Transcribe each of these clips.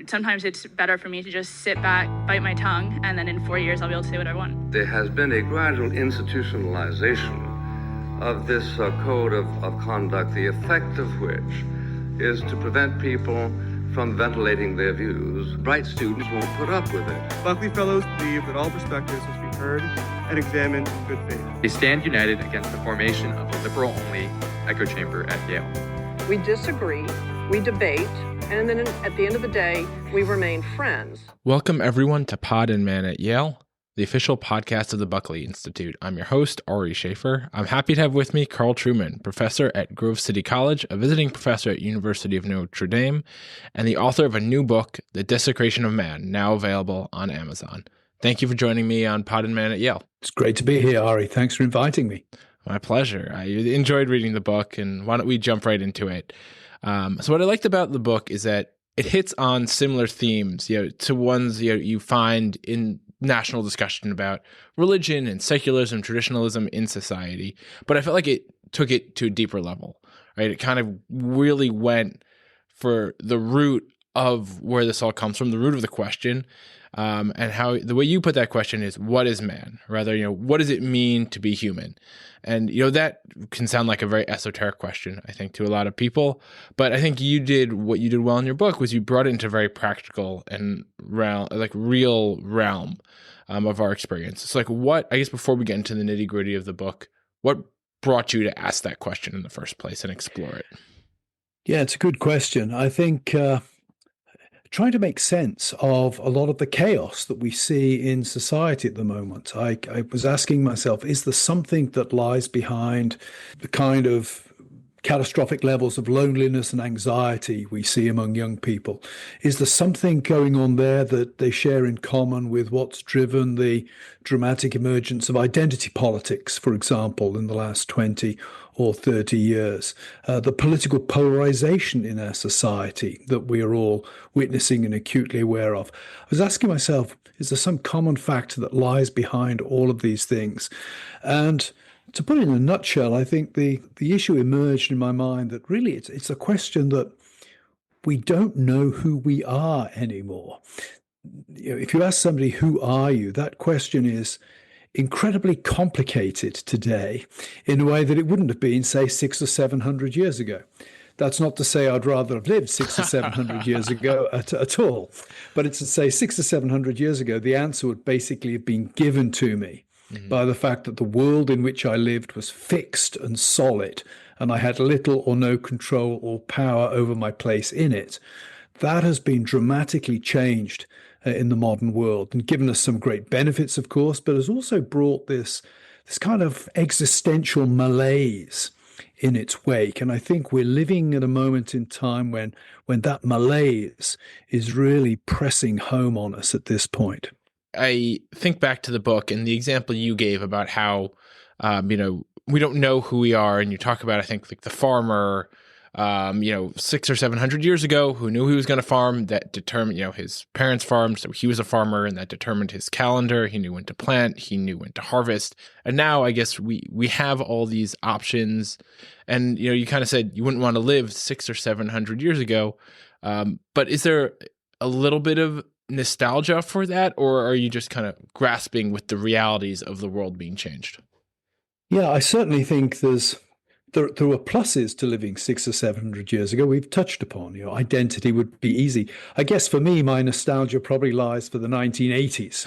sometimes it's better for me to just sit back, bite my tongue, and then in 4 years I'll be able to say what I want. There has been a gradual institutionalization of this code of conduct, the effect of which is to prevent people from ventilating their views. Bright students won't put up with it. Buckley Fellows believe that all perspectives must be heard and examined in good faith. They stand united against the formation of a liberal-only echo chamber at Yale. We disagree, we debate, and then at the end of the day, we remain friends. Welcome everyone to Pod and Man at Yale, the official podcast of the Buckley Institute. I'm your host, Ari Schaefer. I'm happy to have with me Carl Trueman, professor at Grove City College, a visiting professor at University of Notre Dame, and the author of a new book, The Desecration of Man, now available on Amazon. Thank you for joining me on Pod and Man at Yale. It's great to be here, Ari. Thanks for inviting me. My pleasure. I enjoyed reading the book, and why don't we jump right into it? So what I liked about the book is that it hits on similar themes, to ones you find in national discussion about religion and secularism, traditionalism in society. But I felt like it took it to a deeper level, right? It kind of really went for the root of where this all comes from, the root of the question, and how the way you put that question is, what is man? Rather, what does it mean to be human? And, that can sound like a very esoteric question, I think, to a lot of people. But I think what you did well in your book was you brought it into a very practical and real realm of our experience. So I guess before we get into the nitty gritty of the book, what brought you to ask that question in the first place and explore it? Yeah, it's a good question. I think trying to make sense of a lot of the chaos that we see in society at the moment. I was asking myself, is there something that lies behind the kind of catastrophic levels of loneliness and anxiety we see among young people? Is there something going on there that they share in common with what's driven the dramatic emergence of identity politics, for example, in the last 20 or 30 years? The political polarization in our society that we are all witnessing and acutely aware of. I was asking myself, is there some common factor that lies behind all of these things? And to put it in a nutshell, I think the issue emerged in my mind that really it's a question that we don't know who we are anymore. If you ask somebody, who are you? That question is incredibly complicated today in a way that it wouldn't have been, say, 600 or 700 years ago. That's not to say I'd rather have lived 600 or 700 years ago at all. But it's to say 600 or 700 years ago, the answer would basically have been given to me by the fact that the world in which I lived was fixed and solid, and I had little or no control or power over my place in it. That has been dramatically changed in the modern world and given us some great benefits, of course, but has also brought this kind of existential malaise in its wake. And I think we're living at a moment in time when that malaise is really pressing home on us at this point. I think back to the book and the example you gave about how, we don't know who we are. And you talk about, I think, like the farmer, 600 or 700 years ago, who knew he was going to farm, that determined, his parents farmed, so he was a farmer, and that determined his calendar. He knew when to plant, he knew when to harvest. And now I guess we have all these options. And, you kind of said you wouldn't want to live 600 or 700 years ago. But is there a little bit of nostalgia for that, or are you just kind of grasping with the realities of the world being changed? Yeah, I certainly think there were pluses to living 600 or 700 years ago. We've touched upon, identity would be easy. I guess for me, my nostalgia probably lies for the 1980s.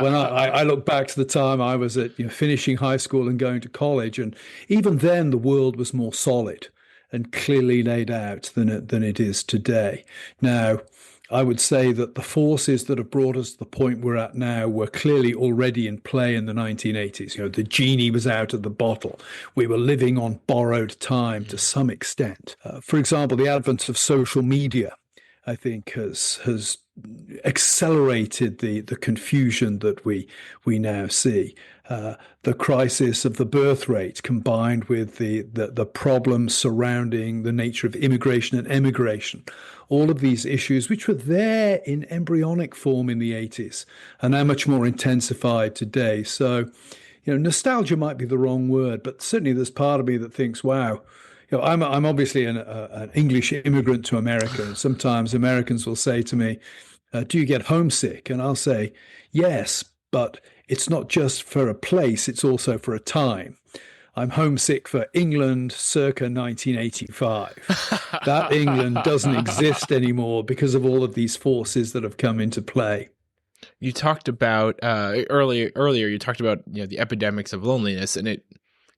When I look back to the time I was at finishing high school and going to college, and even then the world was more solid and clearly laid out than it is today. Now, I would say that the forces that have brought us to the point we're at now were clearly already in play in the 1980s. The genie was out of the bottle. We were living on borrowed time to some extent. For example, the advent of social media, I think, has accelerated the confusion that we now see. The crisis of the birth rate combined with the problems surrounding the nature of immigration and emigration. All of these issues, which were there in embryonic form in the 80s, are now much more intensified today. So, nostalgia might be the wrong word, but certainly there's part of me that thinks, wow, I'm obviously an English immigrant to America, and sometimes Americans will say to me, "Do you get homesick?" And I'll say, "Yes, but it's not just for a place; it's also for a time." I'm homesick for England circa 1985. That England doesn't exist anymore because of all of these forces that have come into play. You talked about earlier. You talked about the epidemics of loneliness, and it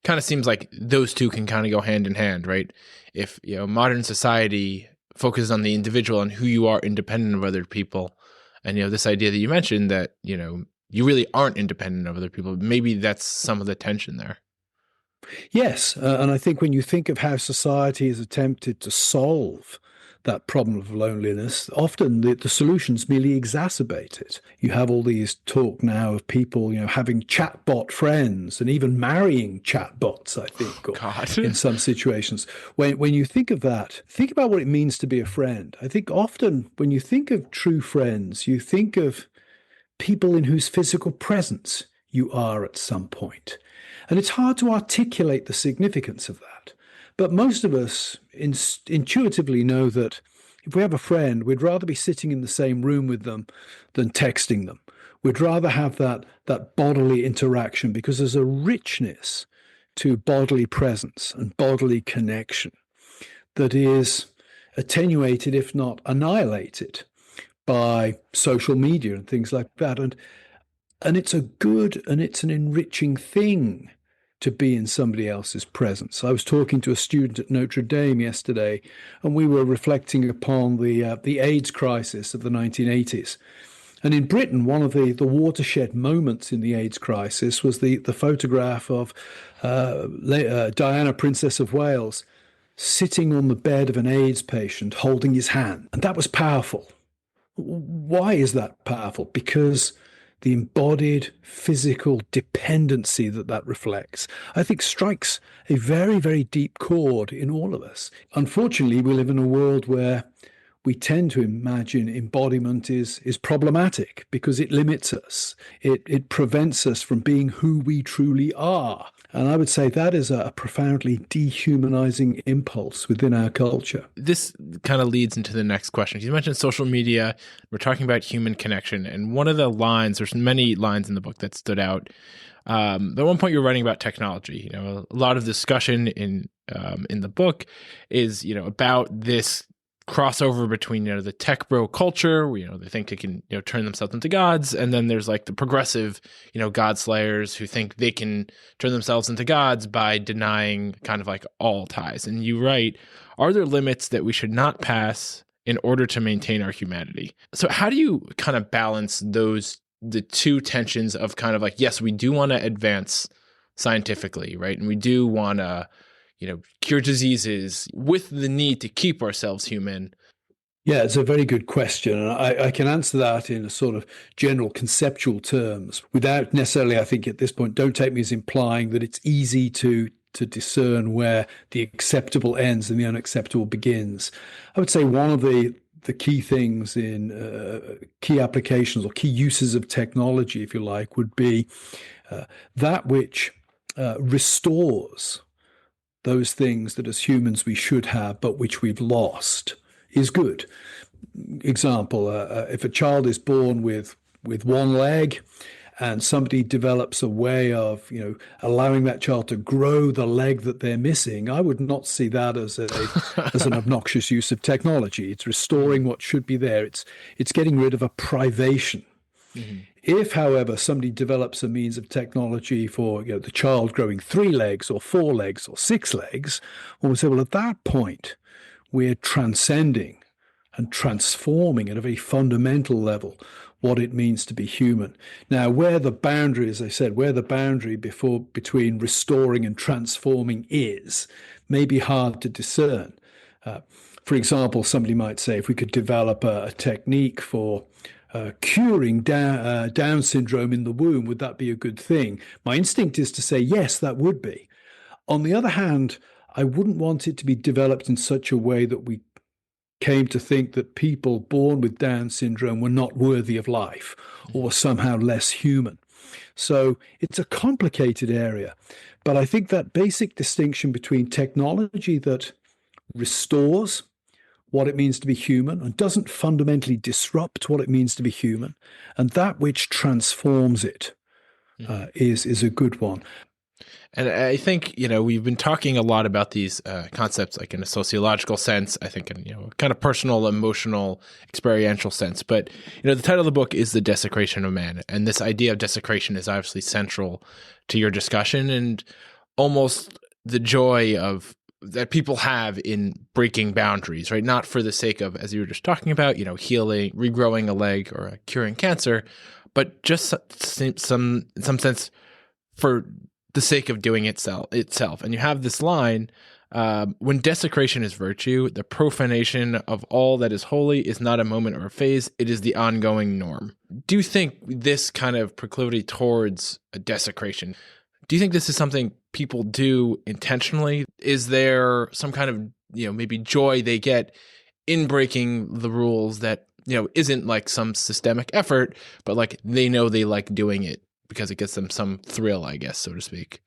kind of seems like those two can kind of go hand in hand, right? If modern society focuses on the individual and who you are independent of other people, and this idea that you mentioned that you really aren't independent of other people, maybe that's some of the tension there. Yes, and I think when you think of how society has attempted to solve that problem of loneliness, often the solutions merely exacerbate it. You have all these talk now of people, having chatbot friends and even marrying chatbots, I think, or in some situations. When you think of that, think about what it means to be a friend. I think often when you think of true friends, you think of people in whose physical presence you are at some point. And it's hard to articulate the significance of that. But most of us intuitively know that if we have a friend, we'd rather be sitting in the same room with them than texting them. We'd rather have that bodily interaction because there's a richness to bodily presence and bodily connection that is attenuated, if not annihilated, by social media and things like that. And it's a good and it's an enriching thing to be in somebody else's presence. I was talking to a student at Notre Dame yesterday, and we were reflecting upon the AIDS crisis of the 1980s. And in Britain, one of the watershed moments in the AIDS crisis was the photograph of Diana, Princess of Wales, sitting on the bed of an AIDS patient, holding his hand. And that was powerful. Why is that powerful? Because the embodied physical dependency that reflects, I think, strikes a very, very deep chord in all of us. Unfortunately, we live in a world where we tend to imagine embodiment is problematic because it limits us. It prevents us from being who we truly are. And I would say that is a profoundly dehumanizing impulse within our culture. This kind of leads into the next question. You mentioned social media. We're talking about human connection. And one of the lines, there's many lines in the book that stood out. At one point, you're writing about technology. A lot of discussion in the book is, about this crossover between the tech bro culture where they think they can turn themselves into gods, and then there's like the progressive god slayers who think they can turn themselves into gods by denying kind of like all ties. And you write, are there limits that we should not pass in order to maintain our humanity? So how do you kind of balance the two tensions of kind of like, yes, we do want to advance scientifically, right, and we do want to cure diseases with the need to keep ourselves human? Yeah, it's a very good question. And I can answer that in a sort of general conceptual terms without necessarily, I think at this point, don't take me as implying that it's easy to discern where the acceptable ends and the unacceptable begins. I would say one of the key things in key applications or key uses of technology, if you like, would be that which restores those things that as humans we should have, but which we've lost, is good. Example, if a child is born with one leg and somebody develops a way of, allowing that child to grow the leg that they're missing, I would not see that as an obnoxious use of technology. It's restoring what should be there. It's getting rid of a privation. Mm-hmm. If, however, somebody develops a means of technology for the child growing 3 legs or 4 legs or 6 legs, one would say, well, at that point, we're transcending and transforming at a very fundamental level what it means to be human. Now, where the boundary, as I said, where the boundary between restoring and transforming is, may be hard to discern. For example, somebody might say, if we could develop a technique for curing Down syndrome in the womb, would that be a good thing? My instinct is to say, yes, that would be. On the other hand, I wouldn't want it to be developed in such a way that we came to think that people born with Down syndrome were not worthy of life or somehow less human. So it's a complicated area. But I think that basic distinction between technology that restores what it means to be human and doesn't fundamentally disrupt what it means to be human, and that which transforms it is a good one. And I think, we've been talking a lot about these concepts, like in a sociological sense, I think in, kind of personal, emotional, experiential sense. But, the title of the book is The Desecration of Man. And this idea of desecration is obviously central to your discussion and almost the joy of that people have in breaking boundaries, right? Not for the sake of, as you were just talking about, healing, regrowing a leg or curing cancer, but just in some sense for the sake of doing itself. And you have this line, when desecration is virtue, the profanation of all that is holy is not a moment or a phase, it is the ongoing norm. Do you think this kind of proclivity towards a desecration, do you think this is something people do intentionally? Is there some kind of, maybe joy they get in breaking the rules that, isn't like some systemic effort, but like they know they like doing it because it gets them some thrill, I guess, so to speak?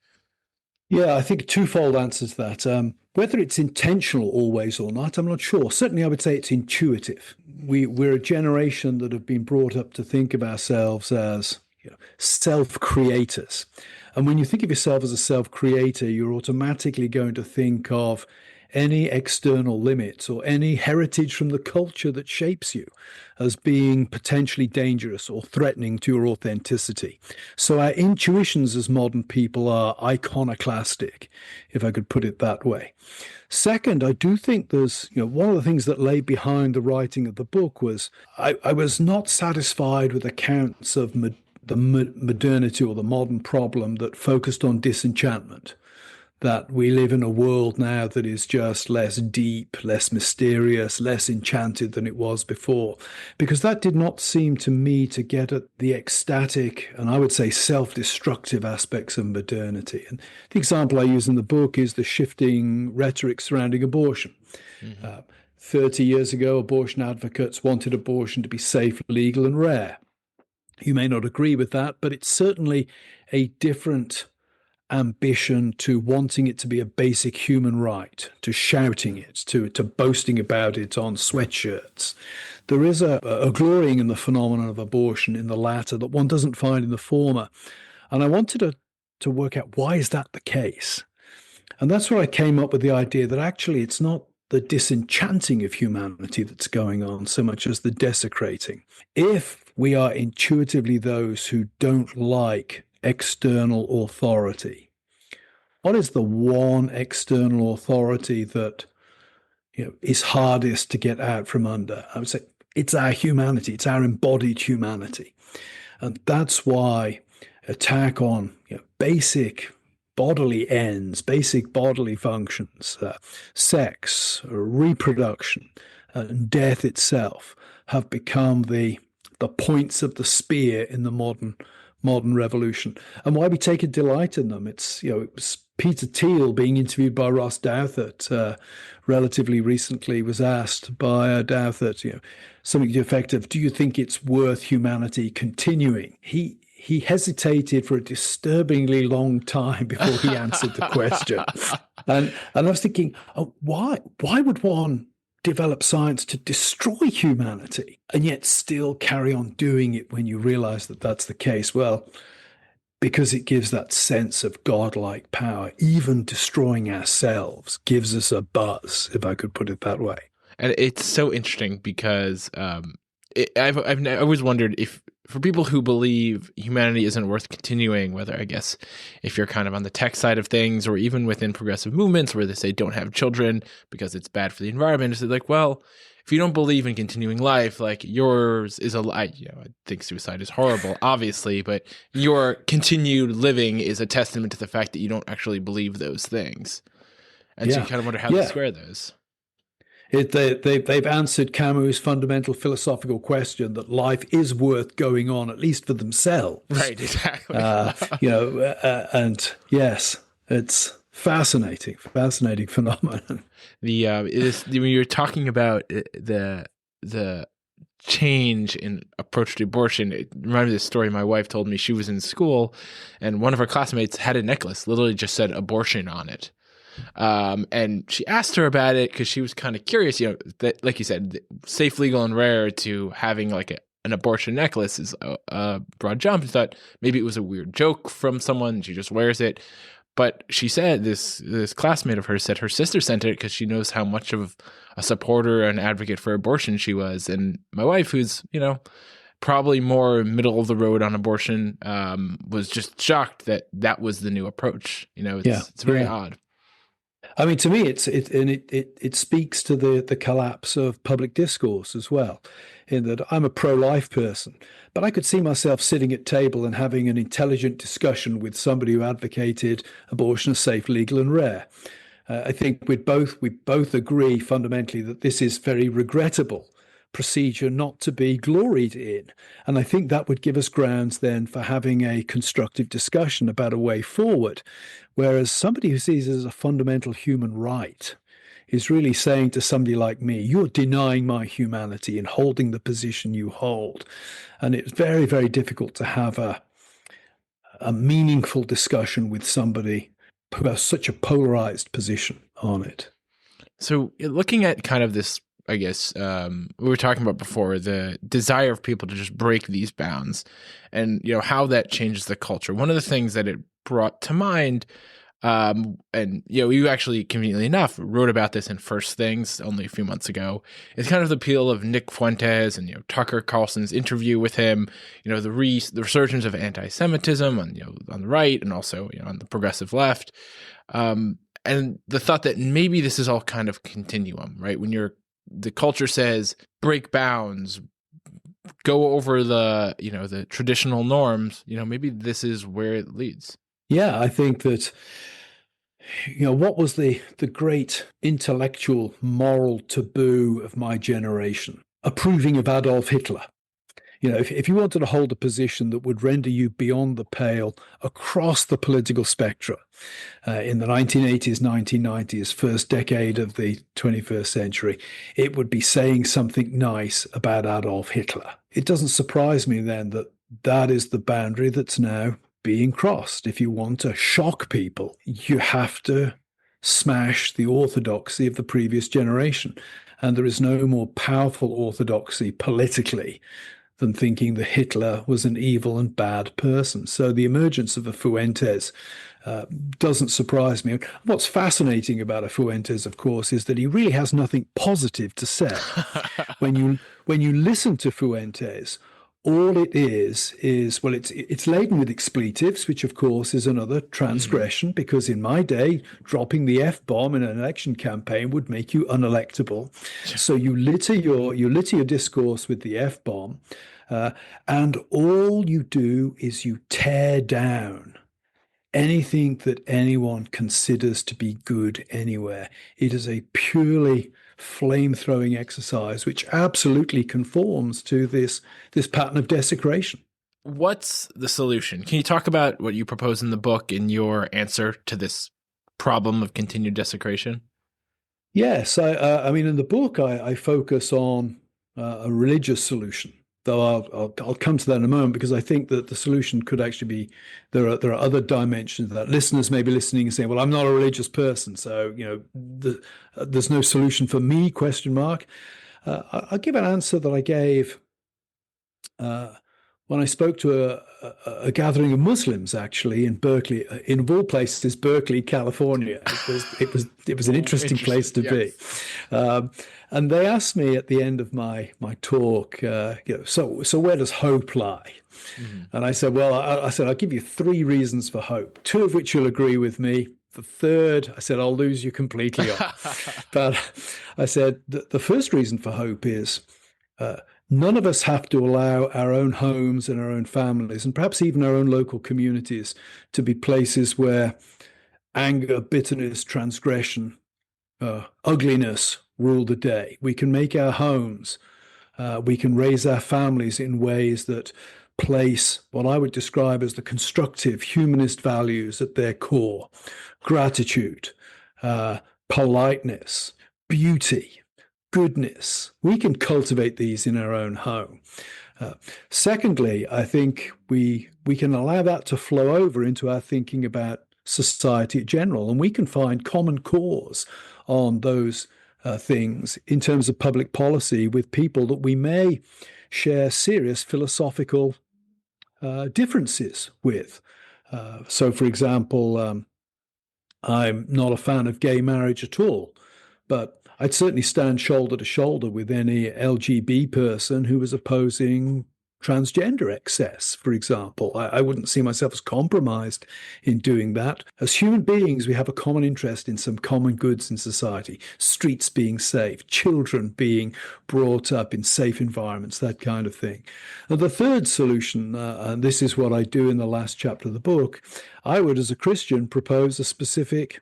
Yeah, I think twofold answer to that. Whether it's intentional always or not, I'm not sure. Certainly, I would say it's intuitive. We're a generation that have been brought up to think of ourselves as self-creators. And when you think of yourself as a self-creator, you're automatically going to think of any external limits or any heritage from the culture that shapes you as being potentially dangerous or threatening to your authenticity. So our intuitions as modern people are iconoclastic, if I could put it that way. Second, I do think there's, one of the things that lay behind the writing of the book was I was not satisfied with accounts of the modernity or the modern problem that focused on disenchantment. That we live in a world now that is just less deep, less mysterious, less enchanted than it was before. Because that did not seem to me to get at the ecstatic and I would say self-destructive aspects of modernity. And the example I use in the book is the shifting rhetoric surrounding abortion. 30 years ago, abortion advocates wanted abortion to be safe, legal, and rare. You may not agree with that, but it's certainly a different ambition to wanting it to be a basic human right, to shouting it, to boasting about it on sweatshirts. There is a glorying in the phenomenon of abortion in the latter that one doesn't find in the former. And I wanted to work out, why is that the case? And that's where I came up with the idea that actually it's not the disenchanting of humanity that's going on so much as the desecrating. If we are intuitively those who don't like external authority, what is the one external authority that is hardest to get out from under? I would say it's our humanity, it's our embodied humanity. And that's why attack on basic bodily ends, basic bodily functions, sex, reproduction, and death itself have become the points of the spear in the modern revolution, and why we take a delight in them. It's it was Peter Thiel being interviewed by Ross Douthat relatively recently was asked by Douthat, something to the effect of, "Do you think it's worth humanity continuing?" He hesitated for a disturbingly long time before he answered the question, and I was thinking, why would one develop science to destroy humanity and yet still carry on doing it when you realize that that's the case? Well, because it gives that sense of godlike power. Even destroying ourselves gives us a buzz, if I could put it that way. And it's so interesting because I've always wondered if, for people who believe humanity isn't worth continuing, whether, I guess, if you're kind of on the tech side of things or even within progressive movements where they say don't have children because it's bad for the environment, it's like, well, if you don't believe in continuing life, like yours is I think suicide is horrible, obviously, but your continued living is a testament to the fact that you don't actually believe those things. And so you kind of wonder how to square those. They've answered Camus' fundamental philosophical question that life is worth going on, at least for themselves. Right, exactly. And yes, it's fascinating phenomenon. When you're talking about the change in approach to abortion. It reminded me of this story my wife told me. She was in school, and one of her classmates had a necklace, literally just said abortion on it. And she asked her about it because she was kind of curious, that, like you said, safe, legal, and rare to having like an abortion necklace is a broad jump. She thought maybe it was a weird joke from someone. She just wears it. But she said, this classmate of hers said her sister sent it because she knows how much of a supporter and advocate for abortion she was. And my wife, who's, probably more middle of the road on abortion, was just shocked that that was the new approach. It's very odd. I mean, to me, it speaks to the collapse of public discourse as well, in that I'm a pro-life person, but I could see myself sitting at table and having an intelligent discussion with somebody who advocated abortion as safe, legal, and rare. I think we both agree fundamentally that this is very regrettable procedure not to be gloried in. And I think that would give us grounds then for having a constructive discussion about a way forward. Whereas somebody who sees it as a fundamental human right is really saying to somebody like me, you're denying my humanity in holding the position you hold. And it's very, very difficult to have a meaningful discussion with somebody who has such a polarized position on it. So looking at kind of this, I guess, we were talking about before, the desire of people to just break these bounds and, how that changes the culture. One of the things that it brought to mind, and, you actually, conveniently enough, wrote about this in First Things only a few months ago, is kind of the appeal of Nick Fuentes and, Tucker Carlson's interview with him, the resurgence of anti-Semitism on the right and also, on the progressive left. And the thought that maybe this is all kind of continuum, right? When the culture says break bounds, go over the traditional norms, maybe this is where it leads. Yeah, I think that, what was the great intellectual moral taboo of my generation? Approving of Adolf Hitler. If you wanted to hold a position that would render you beyond the pale across the political spectrum in the 1980s, 1990s, first decade of the 21st century, it would be saying something nice about Adolf Hitler. It doesn't surprise me then that that is the boundary that's now being crossed. If you want to shock people, you have to smash the orthodoxy of the previous generation. And there is no more powerful orthodoxy politically than thinking that Hitler was an evil and bad person. So the emergence of a Fuentes doesn't surprise me. What's fascinating about a Fuentes, of course, is that he really has nothing positive to say. When you listen to Fuentes, all it is well, it's laden with expletives, which of course is another transgression, because in my day, dropping the F-bomb in an election campaign would make you unelectable. So you litter your discourse with the F-bomb, and all you do is you tear down anything that anyone considers to be good anywhere. It is a purely flame-throwing exercise, which absolutely conforms to this pattern of desecration. What's the solution? Can you talk about what you propose in the book in your answer to this problem of continued desecration? Yes, I mean, in the book, I focus on a religious solution, though I'll come to that in a moment, because I think that the solution could actually be there are other dimensions that listeners may be listening and saying, well, I'm not a religious person, so there's no solution for me, ? I'll give an answer that I gave when I spoke to a gathering of Muslims, actually, in Berkeley, in of all places, Berkeley, California. It was an interesting place to be. And they asked me at the end of my talk, so where does hope lie? Mm-hmm. And I said, well, I'll give you 3 reasons for hope, 2 of which you'll agree with me. The third, I said, I'll lose you completely on. But I said, the first reason for hope is none of us have to allow our own homes and our own families, and perhaps even our own local communities, to be places where anger, bitterness, transgression, ugliness rule the day. We can make our homes, we can raise our families in ways that place what I would describe as the constructive humanist values at their core: gratitude, politeness, beauty, goodness. We can cultivate these in our own home. Secondly, I think we can allow that to flow over into our thinking about society in general, and we can find common cause on those things in terms of public policy with people that we may share serious philosophical differences with. So, for example, I'm not a fan of gay marriage at all, but I'd certainly stand shoulder to shoulder with any LGB person who was opposing transgender excess, for example. I wouldn't see myself as compromised in doing that. As human beings, we have a common interest in some common goods in society, streets being safe, children being brought up in safe environments, that kind of thing. And the third solution, and this is what I do in the last chapter of the book, I would, as a Christian, propose a specific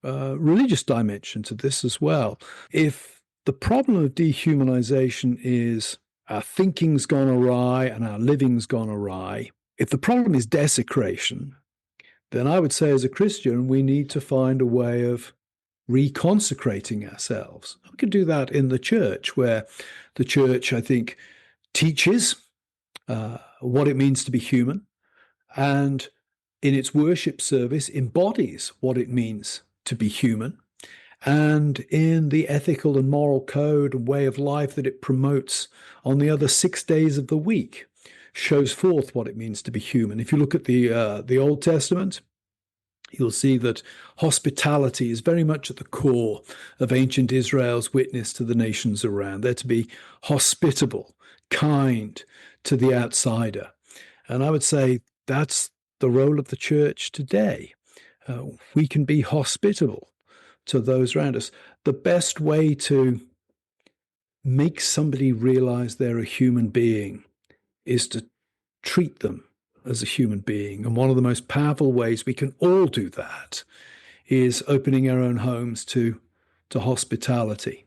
religious dimension to this as well. If the problem of dehumanization is our thinking's gone awry and our living's gone awry, if the problem is desecration, then I would say as a Christian, we need to find a way of reconsecrating ourselves. We can do that in the church, where the church, I think, teaches what it means to be human, and in its worship service embodies what it means to be human, and in the ethical and moral code and way of life that it promotes on the other 6 days of the week shows forth what it means to be human. If you look at the Old Testament, you'll see that hospitality is very much at the core of ancient Israel's witness to the nations around. They're to be hospitable, kind to the outsider. And I would say that's the role of the church today. We can be hospitable to those around us. The best way to make somebody realize they're a human being is to treat them as a human being. And one of the most powerful ways we can all do that is opening our own homes to hospitality.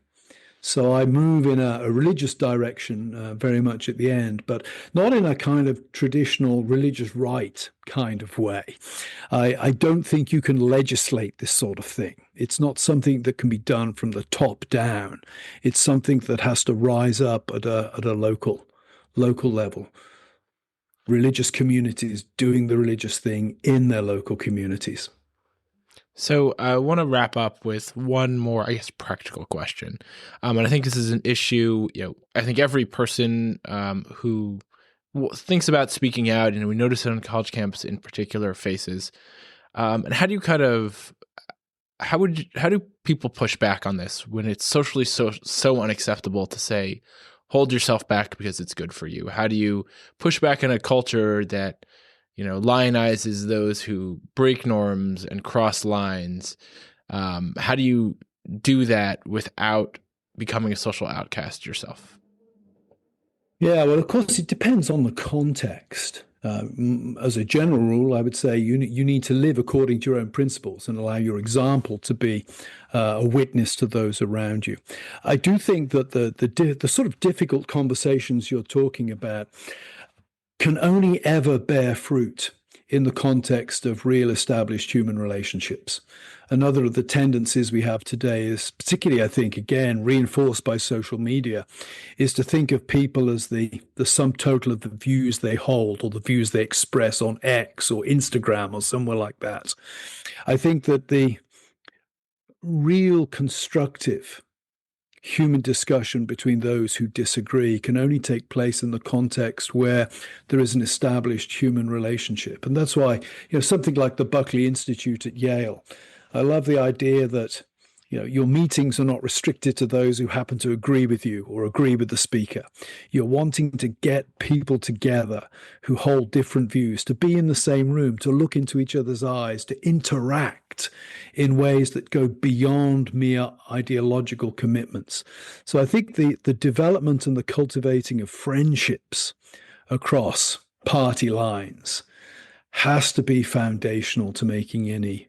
So I move in a religious direction very much at the end, but not in a kind of traditional religious rite kind of way. I don't think you can legislate this sort of thing. It's not something that can be done from the top down. It's something that has to rise up at a local level. Religious communities doing the religious thing in their local communities. So I want to wrap up with one more, I guess, practical question. And I think this is an issue, I think every person who thinks about speaking out, and we notice it on college campus in particular, faces. And how do you how do people push back on this when it's socially so unacceptable to say, hold yourself back because it's good for you? How do you push back in a culture that lionizes those who break norms and cross lines? How do you do that without becoming a social outcast yourself? Yeah, well, of course, it depends on the context. As a general rule, I would say you need to live according to your own principles and allow your example to be a witness to those around you. I do think that the sort of difficult conversations you're talking about can only ever bear fruit in the context of real established human relationships. Another of the tendencies we have today is, particularly, I think, again, reinforced by social media, is to think of people as the sum total of the views they hold or the views they express on X or Instagram or somewhere like that. I think that the real constructive human discussion between those who disagree can only take place in the context where there is an established human relationship. And that's why, something like the Buckley Institute at Yale, I love the idea that, your meetings are not restricted to those who happen to agree with you or agree with the speaker. You're wanting to get people together who hold different views, to be in the same room, to look into each other's eyes, to interact in ways that go beyond mere ideological commitments. So I think the development and the cultivating of friendships across party lines has to be foundational to making any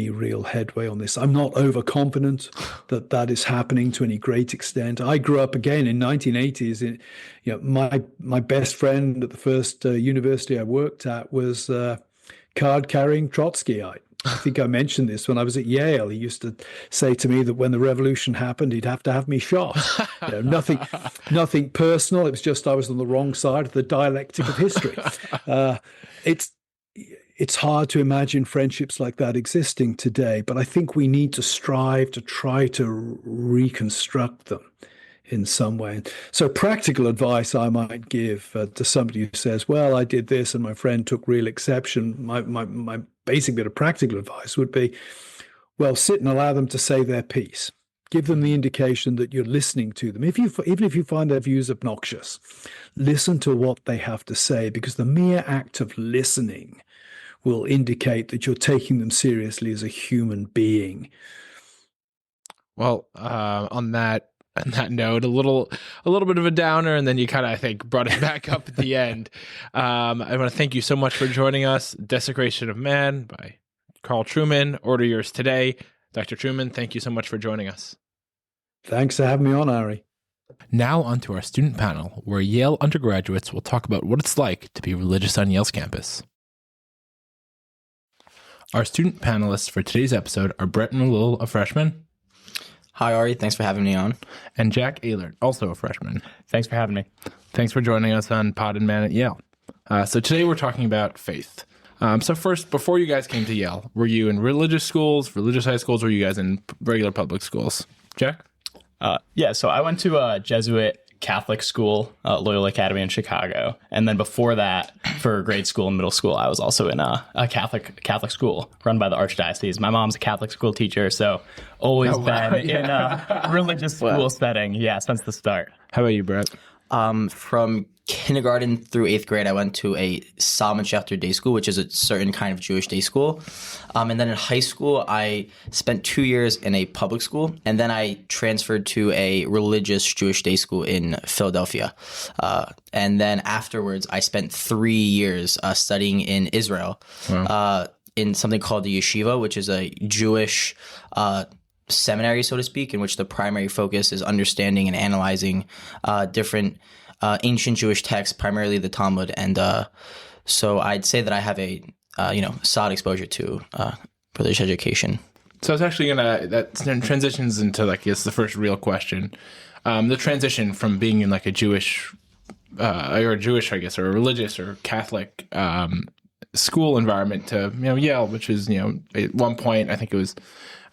real headway on this. I'm not overconfident that is happening to any great extent. I grew up again in 1980s. My best friend at the first university I worked at was card-carrying Trotskyite. I think I mentioned this when I was at Yale. He used to say to me that when the revolution happened, he'd have to have me shot. Nothing personal. It was just I was on the wrong side of the dialectic of history. It's hard to imagine friendships like that existing today, but I think we need to strive to try to reconstruct them in some way. So practical advice I might give to somebody who says, well, I did this and my friend took real exception. My basic bit of practical advice would be, well, sit and allow them to say their piece. Give them the indication that you're listening to them. Even if you find their views obnoxious, listen to what they have to say, because the mere act of listening will indicate that you're taking them seriously as a human being. Well, on that note, a little bit of a downer, and then you kind of, I think, brought it back up at the end. I want to thank you so much for joining us. Desecration of Man by Carl Trueman. Order yours today. Dr. Trueman, thank you so much for joining us. Thanks for having me on, Ari. Now on to our student panel, where Yale undergraduates will talk about what it's like to be religious on Yale's campus. Our student panelists for today's episode are Brett Malul, a freshman. Hi, Ari. Thanks for having me on. And Jack Ehlert, also a freshman. Thanks for having me. Thanks for joining us on Pod and Man at Yale. So today we're talking about faith. So first, before you guys came to Yale, were you in religious schools, religious high schools, or were you guys in regular public schools? Jack? So I went to a Jesuit Catholic school, Loyola Academy in Chicago. And then before that, for grade school and middle school, I was also in a Catholic school run by the Archdiocese. My mom's a Catholic school teacher, so always been in a religious school setting, since the start. How about you, Brett? From kindergarten through 8th grade, I went to a Salmenschachter day school, which is a certain kind of Jewish day school. And then in high school, I spent 2 years in a public school, and then I transferred to a religious Jewish day school in Philadelphia. And then afterwards, I spent 3 years studying in Israel. Wow. In something called the yeshiva, which is a Jewish seminary, so to speak, in which the primary focus is understanding and analyzing different ancient Jewish texts, primarily the Talmud. And so I'd say that I have a solid exposure to religious education. So I was actually that transitions into, I guess, the first real question. The transition from being in like a Jewish, or a religious or Catholic school environment to, Yale, which is, at one point, I think it was,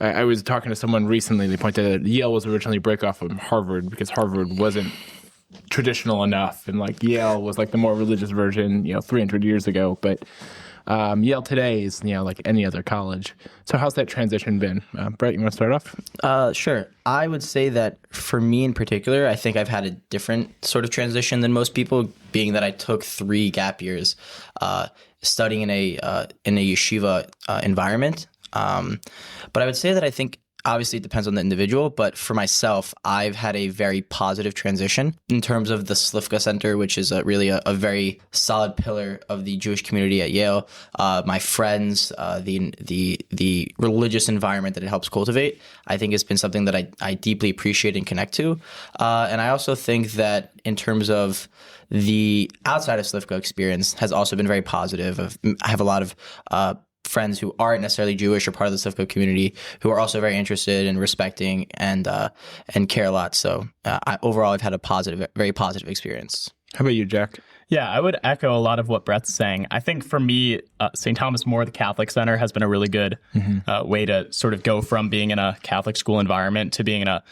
I was talking to someone recently, they pointed out that Yale was originally a break off from Harvard because Harvard wasn't traditional enough, and like Yale was like the more religious version, 300 years ago. But Yale today is, like any other college. So how's that transition been? Brett, you want to start off? Sure. I would say that for me in particular, I think I've had a different sort of transition than most people, being that I took 3 gap years studying in a yeshiva environment. But I would say that I think obviously it depends on the individual, but for myself, I've had a very positive transition in terms of the Slifka Center, which is really a very solid pillar of the Jewish community at Yale. My friends, the religious environment that it helps cultivate, I think has been something that I deeply appreciate and connect to. And I also think that in terms of the outside of Slifka experience has also been very positive. I have a lot of friends who aren't necessarily Jewish or part of the Slifka community who are also very interested in respecting and care a lot. So overall, I've had a very positive experience. How about you, Jack? Yeah, I would echo a lot of what Brett's saying. I think for me, St. Thomas More, the Catholic Center, has been a really good way to sort of go from being in a Catholic school environment to being in a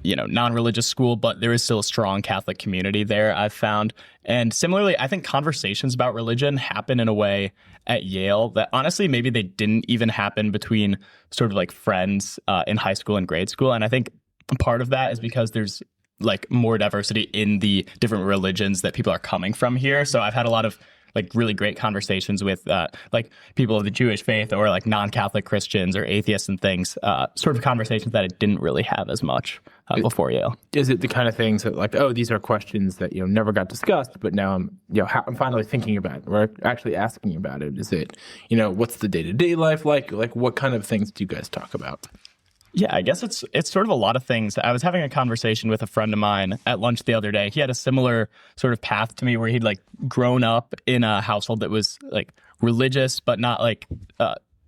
non-religious school, but there is still a strong Catholic community there, I've found. And similarly, I think conversations about religion happen in a way at Yale that honestly maybe they didn't even happen between sort of like friends in high school and grade school. And I think part of that is because there's like more diversity in the different religions that people are coming from here. So I've had a lot of like really great conversations with like people of the Jewish faith or like non-Catholic Christians or atheists and things, sort of conversations that I didn't really have as much before Yale. Is it the kind of things that like, oh, these are questions that, never got discussed, but now I'm finally thinking about it, or actually asking about it? Is it, what's the day-to-day life like? Like what kind of things do you guys talk about? Yeah, I guess it's sort of a lot of things. I was having a conversation with a friend of mine at lunch the other day. He had a similar sort of path to me where he'd like grown up in a household that was like religious, but not like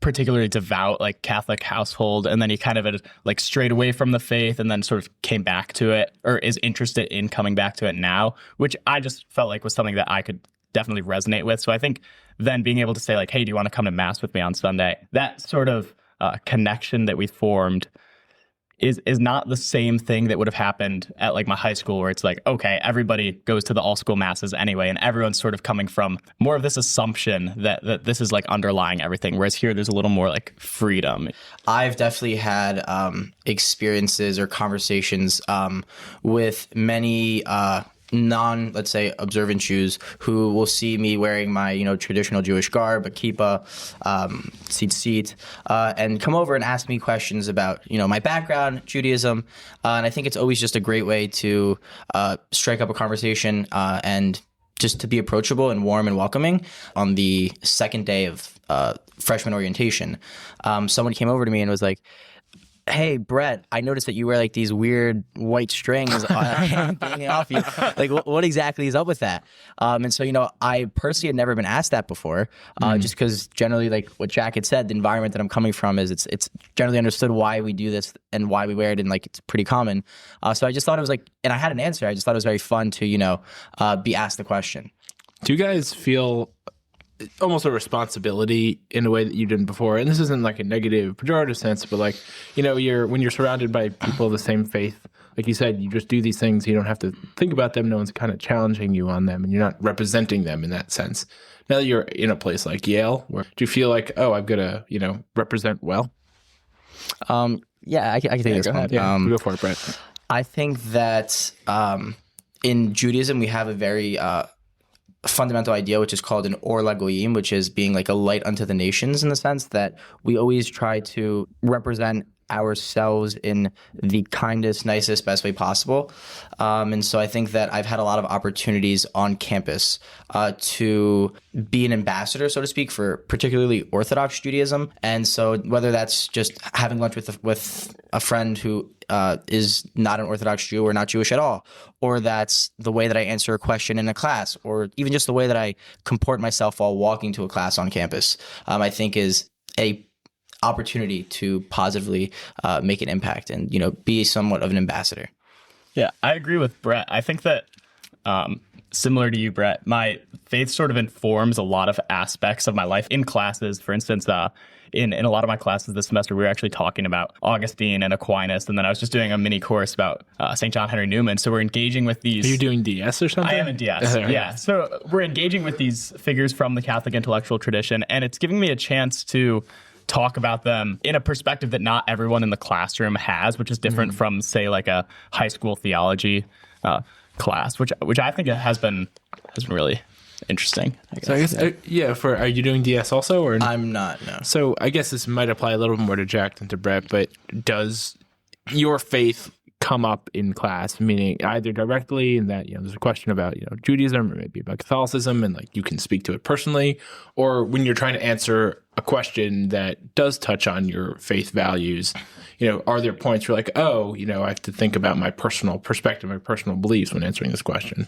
particularly devout, like Catholic household, and then he kind of had like strayed away from the faith and then sort of came back to it, or is interested in coming back to it now, which I just felt like was something that I could definitely resonate with. So I think then being able to say like, hey, do you want to come to mass with me on Sunday? That sort of connection that we formed is not the same thing that would have happened at like my high school, where it's like, okay, everybody goes to the all school masses anyway, and everyone's sort of coming from more of this assumption that this is like underlying everything. Whereas here, there's a little more like freedom. I've definitely had experiences or conversations with many let's say, observant Jews who will see me wearing my, traditional Jewish garb, a kippah, tzitzit, and come over and ask me questions about, my background, Judaism. And I think it's always just a great way to strike up a conversation and just to be approachable and warm and welcoming. On the second day of freshman orientation, someone came over to me and was like, hey, Brett, I noticed that you wear like these weird white strings hanging off you. Like, what exactly is up with that? And so, I personally had never been asked that before, just because generally, like what Jack had said, the environment that I'm coming from is it's generally understood why we do this and why we wear it, and like it's pretty common. So I just thought it was like, and I had an answer. I just thought it was very fun to, be asked the question. Do you guys feel almost a responsibility in a way that you didn't before? And this isn't like a negative, pejorative sense, but like, when you're surrounded by people of the same faith, like you said, you just do these things. You don't have to think about them. No one's kind of challenging you on them, and you're not representing them in that sense. Now that you're in a place like Yale, where do you feel like, oh, I've got to, represent well? Yeah, I can take this one. Go for it, Brett. I think that in Judaism, we have a very fundamental idea, which is called an or lagoyim, which is being like a light unto the nations, in the sense that we always try to represent ourselves in the kindest, nicest, best way possible. And so I think that I've had a lot of opportunities on campus to be an ambassador, so to speak, for particularly Orthodox Judaism. And so whether that's just having lunch with a friend who is not an Orthodox Jew or not Jewish at all, or that's the way that I answer a question in a class, or even just the way that I comport myself while walking to a class on campus, I think is a opportunity to positively make an impact and, be somewhat of an ambassador. Yeah, I agree with Brett. I think that similar to you, Brett, my faith sort of informs a lot of aspects of my life in classes. For instance, in a lot of my classes this semester, we were actually talking about Augustine and Aquinas, and then I was just doing a mini course about St. John Henry Newman. So we're engaging with these... Are you doing DS or something? I am in DS, yeah. So we're engaging with these figures from the Catholic intellectual tradition, and it's giving me a chance to talk about them in a perspective that not everyone in the classroom has, which is different from, say, like a high school theology class, which I think has been really interesting. So I guess, are you doing DS also, or I'm not? No. So I guess this might apply a little bit more to Jack than to Brett, but does your faith come up in class, meaning either directly in that, there's a question about, Judaism, or maybe about Catholicism, and like you can speak to it personally, or when you're trying to answer a question that does touch on your faith values, are there points where like, oh, I have to think about my personal perspective, my personal beliefs when answering this question?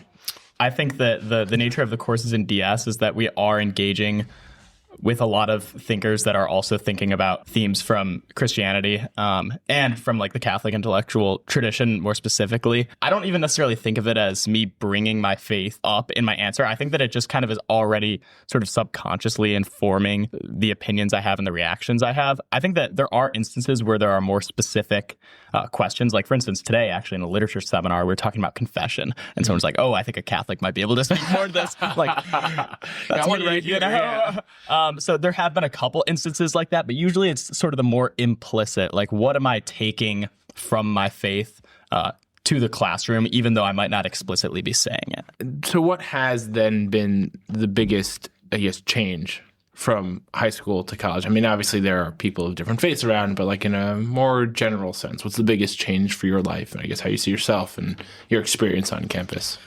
I think that the nature of the courses in DS is that we are engaging with a lot of thinkers that are also thinking about themes from Christianity and from like the Catholic intellectual tradition more specifically. I don't even necessarily think of it as me bringing my faith up in my answer. I think that it just kind of is already sort of subconsciously informing the opinions I have and the reactions I have. I think that there are instances where there are more specific questions. Like, for instance, today, actually, in a literature seminar, we were talking about confession. And someone's like, oh, I think a Catholic might be able to speak more to this. Like, that's one right here. So there have been a couple instances like that, but usually it's sort of the more implicit, like, what am I taking from my faith to the classroom, even though I might not explicitly be saying it. So what has then been the biggest, I guess, change from high school to college? I mean, obviously there are people of different faiths around, but like in a more general sense, what's the biggest change for your life, and I guess how you see yourself and your experience on campus?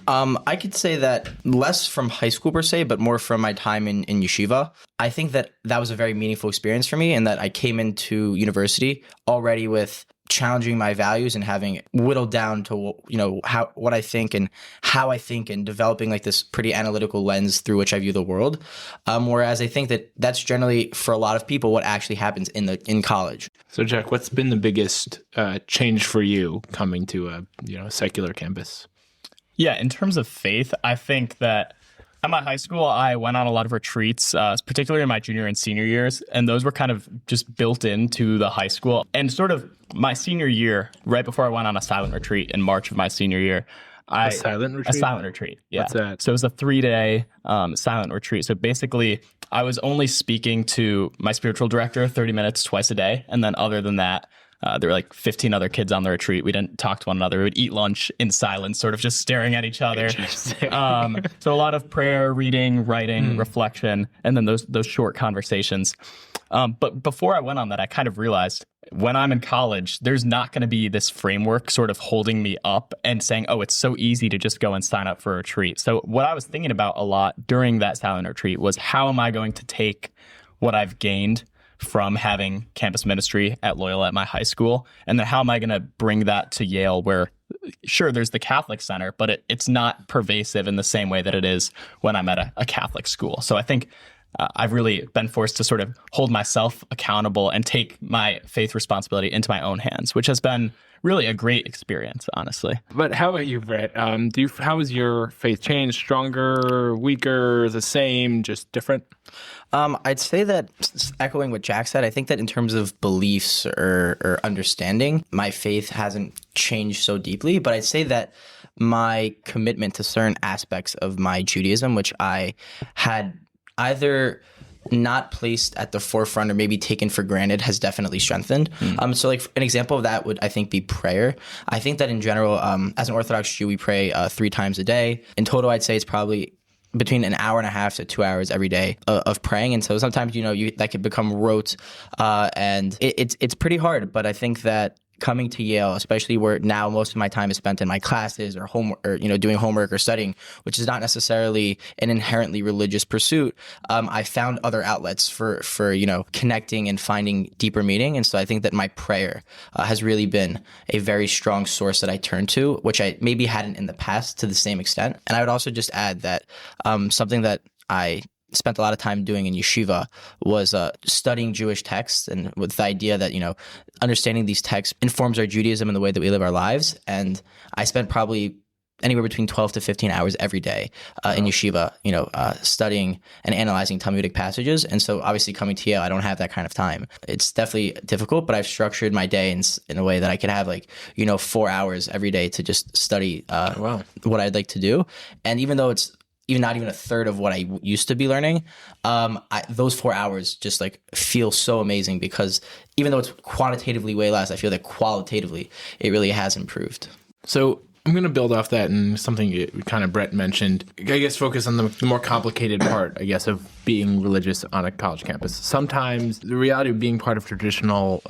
I could say that less from high school per se, but more from my time in yeshiva. I think that was a very meaningful experience for me, and that I came into university already with challenging my values and having whittled down to, what I think and how I think, and developing like this pretty analytical lens through which I view the world. Whereas I think that that's generally, for a lot of people, what actually happens in college. So Jack, what's been the biggest change for you coming to a secular campus? Yeah, in terms of faith, I think that at my high school, I went on a lot of retreats, particularly in my junior and senior years, and those were kind of just built into the high school. And sort of my senior year, right before I went on a silent retreat in March of my senior year. A silent retreat? A silent retreat, yeah. What's that? So it was a 3-day silent retreat. So basically, I was only speaking to my spiritual director 30 minutes twice a day, and then other than that, there were like 15 other kids on the retreat. We didn't talk to one another. We would eat lunch in silence, sort of just staring at each other. So a lot of prayer, reading, writing, reflection, and then those short conversations. But before I went on that, I kind of realized when I'm in college, there's not going to be this framework sort of holding me up and saying, oh, it's so easy to just go and sign up for a retreat. So what I was thinking about a lot during that silent retreat was, how am I going to take what I've gained from having campus ministry at Loyola at my high school, and then how am I going to bring that to Yale, where sure, there's the Catholic Center, but it's not pervasive in the same way that it is when I'm at a Catholic school. So I think I've really been forced to sort of hold myself accountable and take my faith responsibility into my own hands, which has been really a great experience, honestly. But how about you, Brett? How has your faith changed? Stronger, weaker, the same, just different? I'd say that, echoing what Jack said, I think that in terms of beliefs or understanding, my faith hasn't changed so deeply. But I'd say that my commitment to certain aspects of my Judaism, which I had either not placed at the forefront or maybe taken for granted, has definitely strengthened. So like an example of that would, I think, be prayer. I think that in general, as an Orthodox Jew, we pray 3 times a day. In total, I'd say it's probably between an hour and a half to 2 hours every day of praying. And so sometimes, that could become rote, and it's pretty hard. But I think that coming to Yale, especially where now most of my time is spent in my classes or homework, or doing homework or studying, which is not necessarily an inherently religious pursuit, I found other outlets for connecting and finding deeper meaning. And so I think that my prayer has really been a very strong source that I turn to, which I maybe hadn't in the past to the same extent. And I would also just add that something that I spent a lot of time doing in yeshiva was studying Jewish texts, and with the idea that, understanding these texts informs our Judaism and the way that we live our lives. And I spent probably anywhere between 12 to 15 hours every day in yeshiva, studying and analyzing Talmudic passages. And so obviously coming to Yale, I don't have that kind of time. It's definitely difficult, but I've structured my day in a way that I could have 4 hours every day to just study what I'd like to do. And even though it's not even a third of what I used to be learning, those 4 hours just feel so amazing, because even though it's quantitatively way less, I feel that qualitatively it really has improved. So I'm going to build off that, and something kind of Brett mentioned, I guess focus on the more complicated part, I guess, of being religious on a college campus. Sometimes the reality of being part of traditional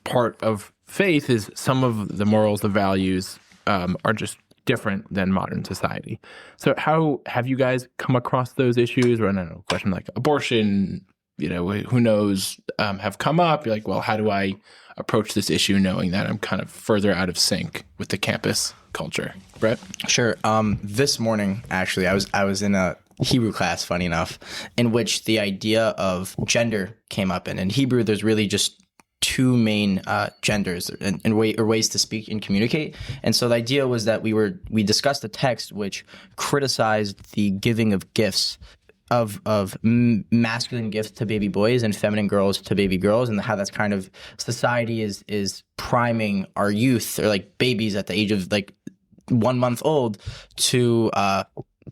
part of faith is some of the morals, the values are just different than modern society. So how have you guys come across those issues? Or I don't know, a question like abortion, who knows, have come up. You're like, well, how do I approach this issue knowing that I'm kind of further out of sync with the campus culture? Brett? Sure. This morning, actually, I was in a Hebrew class, funny enough, in which the idea of gender came up. And in Hebrew, there's really just 2 main genders and ways to speak and communicate. And so the idea was that we discussed a text which criticized the giving of gifts, of masculine gifts to baby boys and feminine girls to baby girls, and how that's kind of society is priming our youth, or babies at the age of 1 month old, to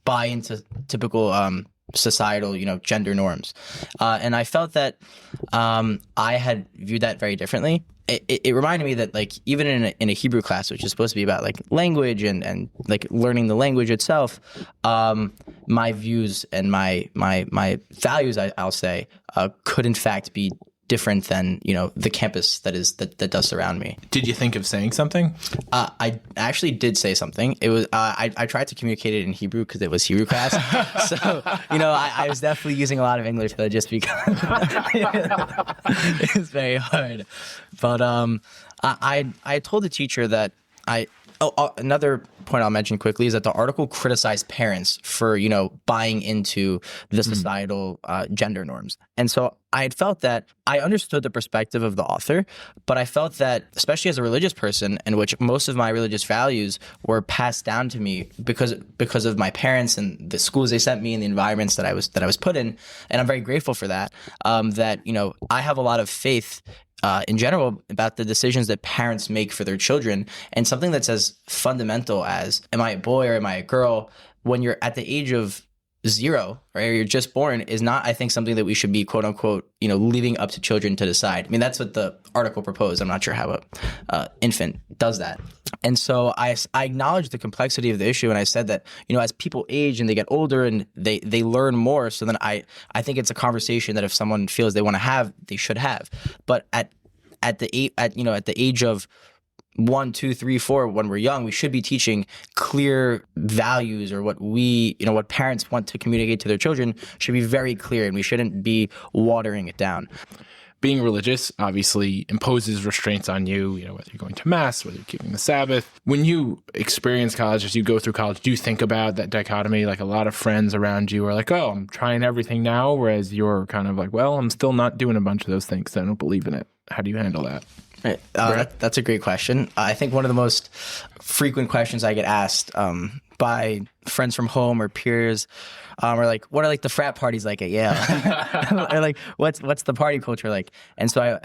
buy into typical societal, gender norms. And I felt that I had viewed that very differently. It reminded me that even in a Hebrew class, which is supposed to be about language and learning the language itself, my views and my values, I'll say, could in fact be different than, the campus that does surround me. Did you think of saying something? I actually did say something. It was I tried to communicate it in Hebrew because it was Hebrew class. So I was definitely using a lot of English though, just because it was very hard. But I told the teacher that another point I'll mention quickly is that the article criticized parents for, buying into the societal gender norms. And so I had felt that I understood the perspective of the author, but I felt that, especially as a religious person, in which most of my religious values were passed down to me because of my parents and the schools they sent me and the environments that I was put in, and I'm very grateful for that. I have a lot of faith in general about the decisions that parents make for their children, and something that's as fundamental as, am I a boy or am I a girl, when you're at the age of 0, right, or you're just born, is not, I think, something that we should be, quote unquote, leaving up to children to decide. I mean, that's what the article proposed. I'm not sure how a infant does that. And so I acknowledged the complexity of the issue, and I said that, as people age and they get older and they learn more, so then I think it's a conversation that if someone feels they want to have, they should have. But at the age of 1, 2, 3, 4, when we're young, we should be teaching clear values, or what parents want to communicate to their children should be very clear, and we shouldn't be watering it down. Being religious obviously imposes restraints on you, whether you're going to mass, whether you're keeping the Sabbath. When you experience college, as you go through college, do you think about that dichotomy? Like, a lot of friends around you are like, oh, I'm trying everything now, whereas you're kind of like, well, I'm still not doing a bunch of those things. I don't believe in it. How do you handle that? Right. That's a great question. I think one of the most frequent questions I get asked by friends from home or peers are like, what are like the frat parties like at Yale? Or like, what's the party culture like? And so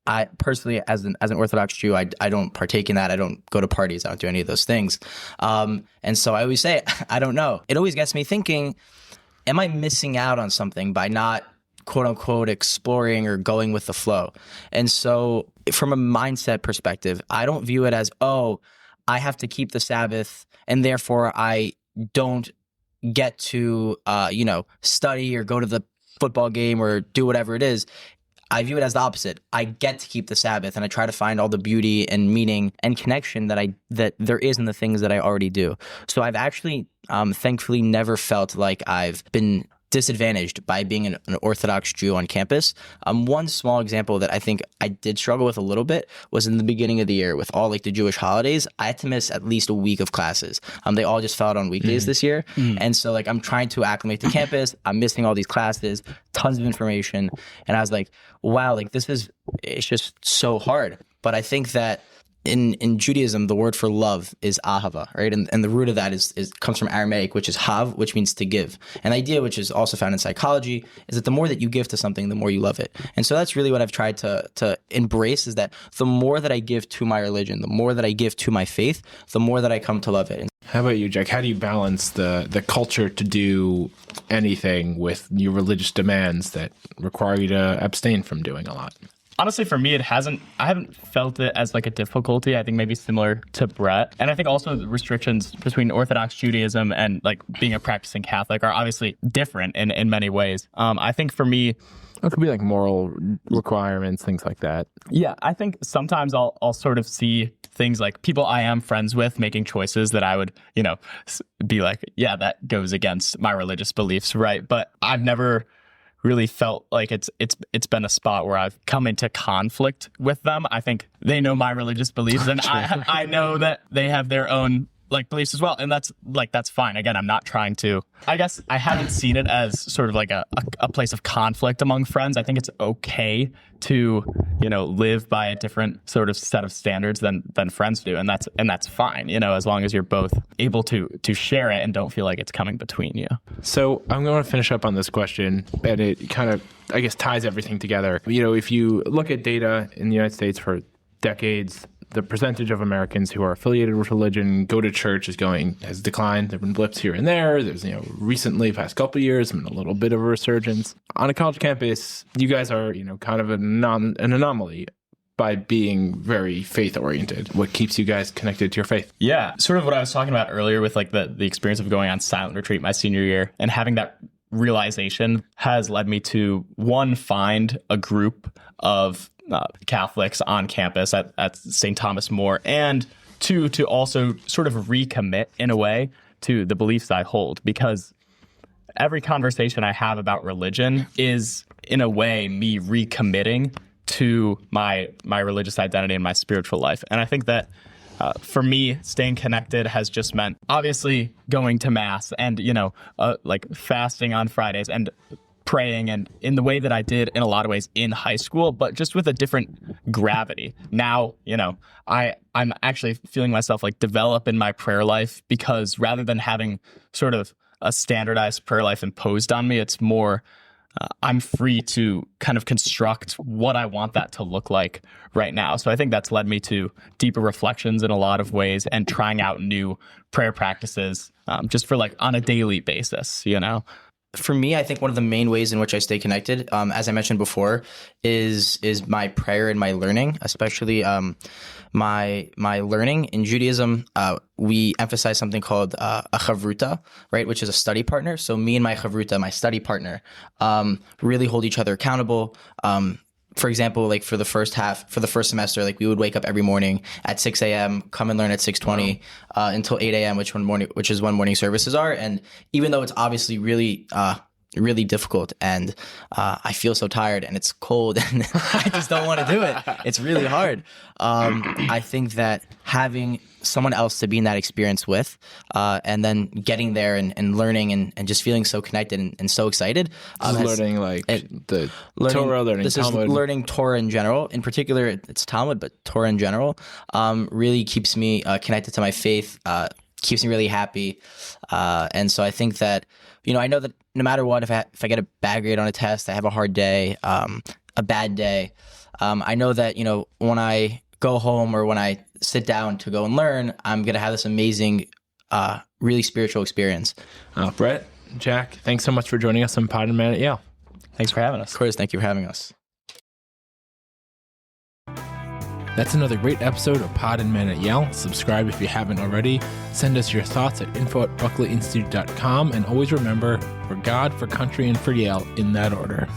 I personally, as an Orthodox Jew, I don't partake in that. I don't go to parties. I don't do any of those things. And so I always say, I don't know. It always gets me thinking, am I missing out on something by not, quote unquote, exploring or going with the flow? And so from a mindset perspective, I don't view it as, oh, I have to keep the Sabbath and therefore I don't get to, study or go to the football game or do whatever it is. I view it as the opposite. I get to keep the Sabbath, and I try to find all the beauty and meaning and connection that there is in the things that I already do. So I've actually, thankfully, never felt like I've been disadvantaged by being an Orthodox Jew on campus. One small example that I think I did struggle with a little bit was in the beginning of the year with all like the Jewish holidays. I had to miss at least a week of classes. They all just fell out on weekdays this year. And so like I'm trying to acclimate to campus. I'm missing all these classes, tons of information. And I was like, wow, like it's just so hard. But I think that in Judaism, the word for love is ahava, right? And the root of that comes from Aramaic, which is hav, which means to give. An idea which is also found in psychology is that the more that you give to something, the more you love it. And so that's really what I've tried to embrace, is that the more that I give to my religion, the more that I give to my faith, the more that I come to love it. How about you, Jack? How do you balance the culture to do anything with your religious demands that require you to abstain from doing a lot? Honestly, for me, I haven't felt it as like a difficulty. I think maybe similar to Brett. And I think also the restrictions between Orthodox Judaism and like being a practicing Catholic are obviously different in many ways. I think for me, it could be like moral requirements, things like that. Yeah, I think sometimes I'll sort of see things like people I am friends with making choices that I would, be like, yeah, that goes against my religious beliefs, right? But I've never really felt like it's been a spot where I've come into conflict with them. I think they know my religious beliefs, and I know that they have their own like beliefs as well, and that's fine. Again, I'm not trying to. I guess I haven't seen it as sort of like a place of conflict among friends. I think it's okay to live by a different sort of set of standards than friends do, and that's fine. As long as you're both able to share it and don't feel like it's coming between you. So I'm going to finish up on this question, and it kind of, I guess, ties everything together. If you look at data in the United States for decades, the percentage of Americans who are affiliated with religion, go to church has declined. There have been blips here and there. There's, recently, past couple of years, been a little bit of a resurgence. On a college campus, you guys are, kind of an anomaly by being very faith-oriented. What keeps you guys connected to your faith? Yeah, sort of what I was talking about earlier with like the experience of going on silent retreat my senior year and having that realization has led me to, one, find a group of Catholics on campus at St. Thomas More, and two, to also sort of recommit in a way to the beliefs I hold, because every conversation I have about religion is in a way me recommitting to my religious identity and my spiritual life. And I think that for me, staying connected has just meant obviously going to mass and, like fasting on Fridays and praying, and in the way that I did in a lot of ways in high school, but just with a different gravity. Now, I'm actually feeling myself like develop in my prayer life, because rather than having sort of a standardized prayer life imposed on me, it's more I'm free to kind of construct what I want that to look like right now. So I think that's led me to deeper reflections in a lot of ways, and trying out new prayer practices just for like on a daily basis, For me, I think one of the main ways in which I stay connected, as I mentioned before, is my prayer and my learning, especially my learning. In Judaism, we emphasize something called a chavruta, right, which is a study partner. So me and my chavruta, my study partner, really hold each other accountable. For example, like for the first semester, like we would wake up every morning at 6 a.m., come and learn at 6:20 until 8 a.m., which is when morning services are. And even though it's obviously really difficult, and I feel so tired and it's cold and I just don't want to do it. It's really hard. I think that having someone else to be in that experience with, and then getting there and learning and just feeling so connected and so excited. Learning Torah, learning Talmud. Learning Torah in general. In particular, it's Talmud, but Torah in general really keeps me connected to my faith, keeps me really happy. And so I think that, I know that no matter what, if I get a bad grade on a test, I have a hard day, a bad day, I know that, when I go home or when I sit down to go and learn, I'm going to have this amazing, really spiritual experience. Brett, Jack, thanks so much for joining us on Pod and Man at Yale. Thanks for having us. Of course, thank you for having us. That's another great episode of Pod and Man at Yale. Subscribe if you haven't already. Send us your thoughts at info@buckleyinstitute.com. And always remember, for God, for country, and for Yale, in that order.